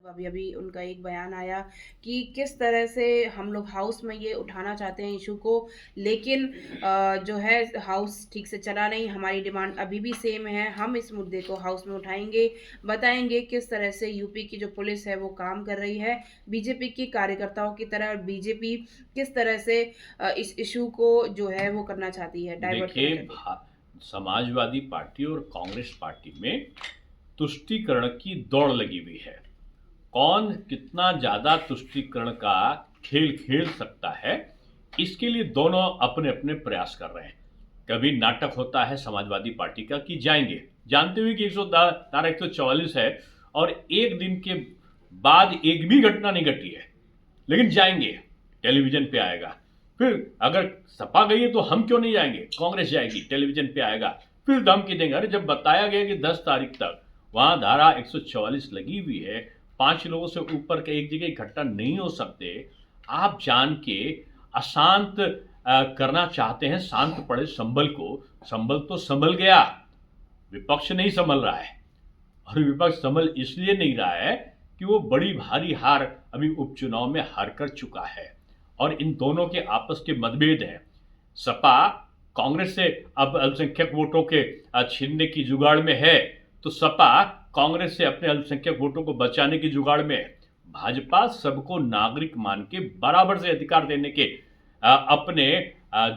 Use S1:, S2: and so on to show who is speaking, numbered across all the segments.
S1: अभी अभी उनका एक बयान आया कि किस तरह से हम लोग हाउस में ये उठाना चाहते हैं इशू को, लेकिन जो है हाउस ठीक से चला नहीं। हमारी डिमांड अभी भी सेम है, हम इस मुद्दे को हाउस में उठाएंगे, बताएंगे किस तरह से यूपी की जो पुलिस है वो काम कर रही है बीजेपी की कार्यकर्ताओं की तरह, और बीजेपी किस तरह से इस इशू को जो है वो करना चाहती है, डाइवर्ट करना
S2: देखिए,
S1: चाहती है।
S2: समाजवादी पार्टी और कांग्रेस पार्टी में तुष्टीकरण की दौड़ लगी हुई है। कौन कितना ज्यादा तुष्टीकरण का खेल खेल सकता है, इसके लिए दोनों अपने अपने प्रयास कर रहे हैं। कभी नाटक होता है समाजवादी पार्टी का कि जाएंगे, जानते हुए कि 144 है और एक दिन के बाद एक भी घटना नहीं घटी है, लेकिन जाएंगे, टेलीविजन पे आएगा। फिर अगर सपा गई है तो हम क्यों नहीं जाएंगे, कांग्रेस जाएगी, टेलीविजन पे आएगा। फिर धमकी देंगे। अरे जब बताया गया कि 10 तारीख तक वहां धारा 144 लगी हुई है, 5 लोगों से ऊपर के एक जगह इकट्ठा नहीं हो सकते, आप जान के अशांत करना चाहते हैं शांत पड़े संभल को। संभल तो संभल गया, विपक्ष नहीं संभल रहा है। और विपक्ष संभल इसलिए नहीं रहा है कि वो बड़ी भारी हार अभी उपचुनाव में हार कर चुका है और इन दोनों के आपस के मतभेद हैं। सपा कांग्रेस से अब अल्पसंख्यक वोटों के छीनने की जुगाड़ में है, तो सपा कांग्रेस से अपने अल्पसंख्यक वोटों को बचाने की जुगाड़ में है। भाजपा सबको नागरिक मान के बराबर से अधिकार देने के अपने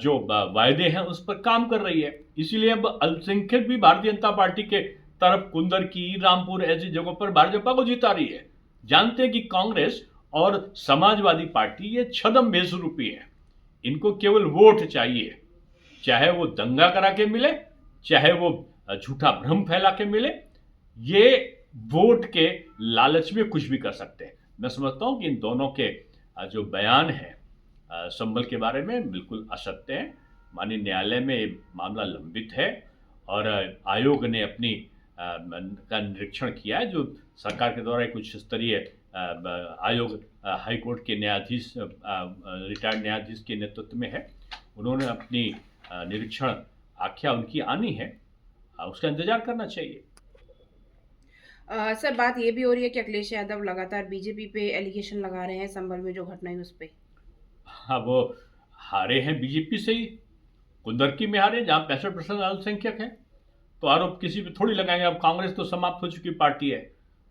S2: जो वायदे हैं उस पर काम कर रही है। इसीलिए अब अल्पसंख्यक भी भारतीय जनता पार्टी के तरफ कुंदर की, रामपुर ऐसी जगहों पर भाजपा को जिता रही है। जानते हैं कि कांग्रेस और समाजवादी पार्टी ये छदम बेसुरूपी है, इनको केवल वोट चाहिए, चाहे वो दंगा करा के मिले, चाहे वो झूठा भ्रम फैला के मिले, ये वोट के लालच में कुछ भी कर सकते हैं। मैं समझता हूं कि इन दोनों के जो बयान है संभल के बारे में बिल्कुल असत्य है। माननीय न्यायालय में ये मामला लंबित है और आयोग ने अपनी का निरीक्षण किया है, जो सरकार के द्वारा एक उच्च स्तरीय आयोग हाईकोर्ट के न्यायाधीश, रिटायर्ड न्यायाधीश के नेतृत्व में है। उन्होंने अपनी निरीक्षण आख्या उनकी आनी है, उसका इंतजार करना चाहिए।
S1: सर, बात ये भी हो रही है कि अखिलेश यादव लगातार बीजेपी पे एलिगेशन लगा रहे हैं संभल में जो घटना हुई उस पे।
S2: हाँ, वो हारे हैं बीजेपी से ही, कुंदरकी में हारे जहाँ 65% अल्पसंख्यक है, तो आरोप किसी पे थोड़ी लगाएंगे। अब कांग्रेस तो समाप्त हो चुकी पार्टी है,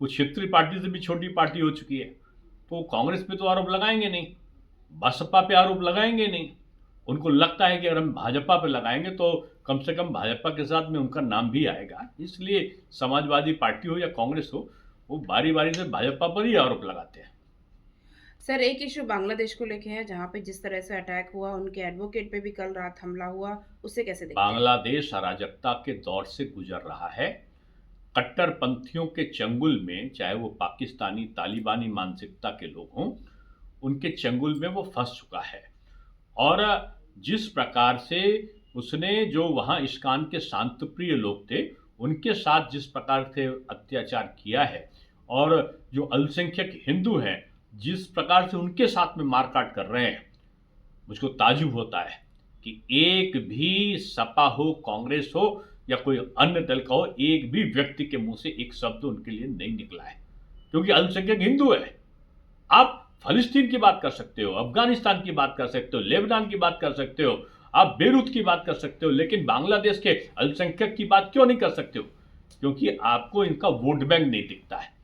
S2: वो क्षेत्रीय पार्टी से भी छोटी पार्टी हो चुकी है, तो कांग्रेस पे तो आरोप लगाएंगे नहीं, बसपा पे आरोप लगाएंगे नहीं। उनको लगता है कि अगर हम भाजपा पे लगाएंगे तो कम से कम भाजपा के साथ में उनका नाम भी आएगा, इसलिए समाजवादी पार्टी हो या कांग्रेस हो, वो बारी बारी से भाजपा पर ही आरोप लगाते हैं।
S1: सर, एक इशू बांग्लादेश को लेके है, जहाँ पे जिस तरह से अटैक हुआ, उनके एडवोकेट पे भी कल रात हमला हुआ, उसे कैसे देखते हैं।
S2: बांग्लादेश अराजकता के दौर से गुजर रहा है। कट्टरपंथियों के चंगुल में, चाहे वो पाकिस्तानी तालिबानी मानसिकता के लोग हों, उनके चंगुल में वो फंस चुका है। और जिस प्रकार से उसने, जो वहाँ इस्कान के शांतप्रिय लोग थे, उनके साथ जिस प्रकार से अत्याचार किया है, और जो अल्पसंख्यक हिंदू हैं जिस प्रकार से उनके साथ में मारकाट कर रहे हैं, मुझको ताज्जुब होता है कि एक भी सपा हो, कांग्रेस हो या कोई अन्य दल का हो, एक भी व्यक्ति के मुंह से एक शब्द उनके लिए नहीं निकला है, क्योंकि अल्पसंख्यक हिंदू है। आप फलस्तीन की बात कर सकते हो, अफगानिस्तान की बात कर सकते हो, लेबनान की बात कर सकते हो, आप बेरूत की बात कर सकते हो, लेकिन बांग्लादेश के अल्पसंख्यक की बात क्यों नहीं कर सकते हो? क्योंकि आपको इनका वोट बैंक नहीं दिखता है।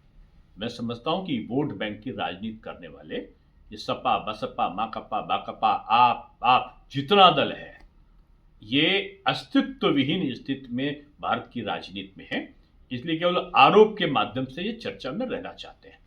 S2: मैं समझता हूं कि वोट बैंक की राजनीति करने वाले ये सपा, बसपा, माकपा, बाकपा, आप जितना दल है, ये अस्तित्व विहीन स्थिति में भारत की राजनीति में है, इसलिए केवल आरोप के माध्यम से ये चर्चा में रहना चाहते हैं।